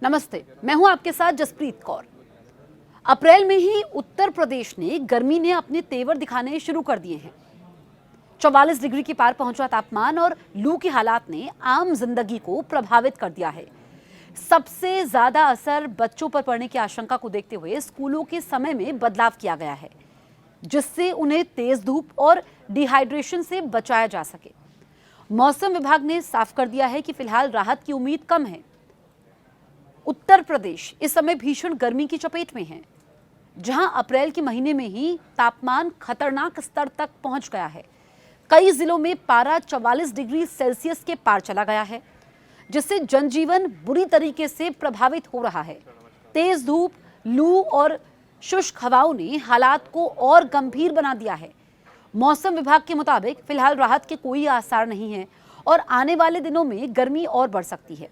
नमस्ते, मैं हूं आपके साथ जसप्रीत कौर। अप्रैल में ही उत्तर प्रदेश ने गर्मी ने अपने तेवर दिखाने शुरू कर दिए हैं। 44 डिग्री के पार पहुंचा तापमान और लू के हालात ने आम जिंदगी को प्रभावित कर दिया है। सबसे ज्यादा असर बच्चों पर पड़ने की आशंका को देखते हुए स्कूलों के समय में बदलाव किया गया है, जिससे उन्हें तेज धूप और डिहाइड्रेशन से बचाया जा सके। मौसम विभाग ने साफ कर दिया है कि फिलहाल राहत की उम्मीद कम है। उत्तर प्रदेश इस समय भीषण गर्मी की चपेट में है, जहां अप्रैल के महीने में ही तापमान खतरनाक स्तर तक पहुंच गया है। कई जिलों में पारा 44 डिग्री सेल्सियस के पार चला गया है, जिससे जनजीवन बुरी तरीके से प्रभावित हो रहा है। तेज धूप, लू और शुष्क हवाओं ने हालात को और गंभीर बना दिया है। मौसम विभाग के मुताबिक फिलहाल राहत के कोई आसार नहीं है और आने वाले दिनों में गर्मी और बढ़ सकती है।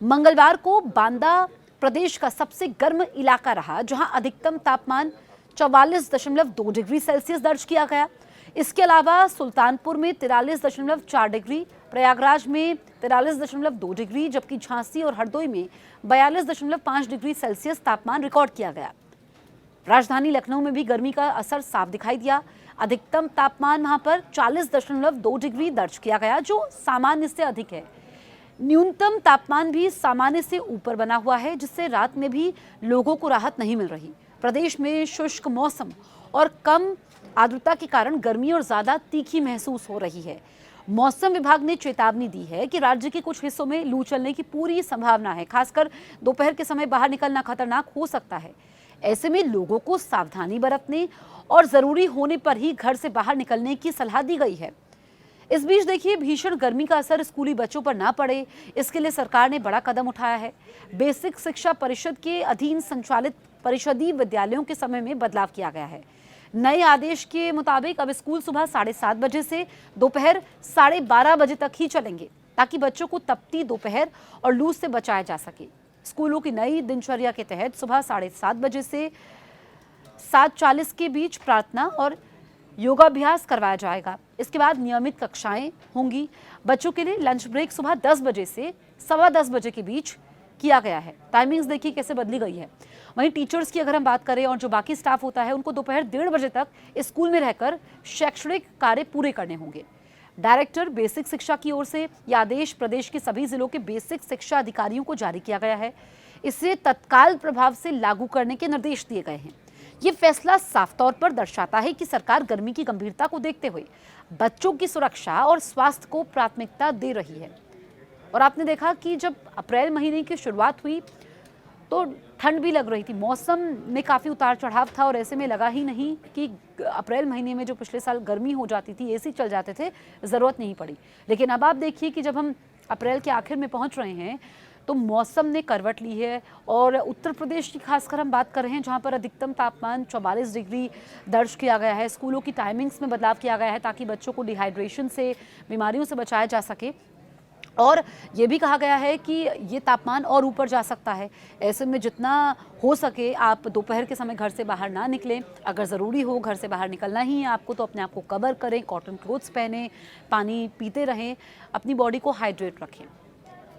मंगलवार को बांदा प्रदेश का सबसे गर्म इलाका रहा, जहां अधिकतम तापमान 44.2 डिग्री सेल्सियस दर्ज किया गया। इसके अलावा सुल्तानपुर में 43.4 डिग्री, प्रयागराज में 43.2 डिग्री, जबकि झांसी और हरदोई में 42.5 डिग्री सेल्सियस तापमान रिकॉर्ड किया गया। राजधानी लखनऊ में भी गर्मी का असर साफ दिखाई दिया। अधिकतम तापमान वहां पर 40.2 डिग्री दर्ज किया गया, जो सामान्य से अधिक है। न्यूनतम तापमान भी सामान्य से ऊपर बना हुआ है, जिससे रात में भी लोगों को राहत नहीं मिल रही। प्रदेश में शुष्क मौसम और कम आर्द्रता के कारण गर्मी और ज्यादा तीखी महसूस हो रही है। मौसम विभाग ने चेतावनी दी है कि राज्य के कुछ हिस्सों में लू चलने की पूरी संभावना है। खासकर दोपहर के समय बाहर निकलना खतरनाक हो सकता है। ऐसे में लोगों को सावधानी बरतने और जरूरी होने पर ही घर से बाहर निकलने की सलाह दी गई है। इस बीच देखिए, भीषण गर्मी का असर स्कूली बच्चों पर ना पड़े, इसके लिए सरकार ने बड़ा कदम उठाया है। बेसिक शिक्षा परिषद के अधीन संचालित परिषदीय विद्यालयों के समय में बदलाव किया गया है। नए आदेश के मुताबिक अब स्कूल सुबह 7:30 बजे से दोपहर 12:30 बजे तक ही चलेंगे, ताकि बच्चों को तपती दोपहर और लू से बचाया जा सके। स्कूलों की नई दिनचर्या के तहत सुबह 7:30 बजे से 7:40 के बीच प्रार्थना और योगाभ्यास करवाया जाएगा। इसके बाद नियमित कक्षाएं होंगी। बच्चों के लिए लंच ब्रेक सुबह 10 बजे से 10:15 बजे के बीच किया गया है। टाइमिंग्स देखिए कैसे बदली गई है। वहीं टीचर्स की अगर हम बात करें और जो बाकी स्टाफ होता है, उनको दोपहर 1:30 बजे तक स्कूल में रहकर शैक्षणिक कार्य पूरे करने होंगे। डायरेक्टर बेसिक शिक्षा की ओर से यह आदेश प्रदेश के सभी जिलों के बेसिक शिक्षा अधिकारियों को जारी किया गया है। इसे तत्काल प्रभाव से लागू करने के निर्देश दिए गए हैं। ये फैसला साफ तौर पर दर्शाता है कि सरकार गर्मी की गंभीरता को देखते हुए बच्चों की सुरक्षा और स्वास्थ्य को प्राथमिकता दे रही है। और आपने देखा कि जब अप्रैल महीने की शुरुआत हुई तो ठंड भी लग रही थी, मौसम में काफ़ी उतार चढ़ाव था और ऐसे में लगा ही नहीं कि अप्रैल महीने में जो पिछले साल गर्मी हो जाती थी, एसी चल जाते थे, ज़रूरत नहीं पड़ी। लेकिन अब आप देखिए कि जब हम अप्रैल के आखिर में पहुंच रहे हैं तो मौसम ने करवट ली है। और उत्तर प्रदेश की खासकर हम बात कर रहे हैं, जहां पर अधिकतम तापमान 44 डिग्री दर्ज किया गया है। स्कूलों की टाइमिंग्स में बदलाव किया गया है, ताकि बच्चों को डिहाइड्रेशन से, बीमारियों से बचाया जा सके। और ये भी कहा गया है कि ये तापमान और ऊपर जा सकता है। ऐसे में जितना हो सके आप दोपहर के समय घर से बाहर ना निकलें। अगर ज़रूरी हो घर से बाहर निकलना ही है आपको, तो अपने आप को कवर करें, कॉटन क्लोथ्स पहनें, पानी पीते रहें, अपनी बॉडी को हाइड्रेट रखें।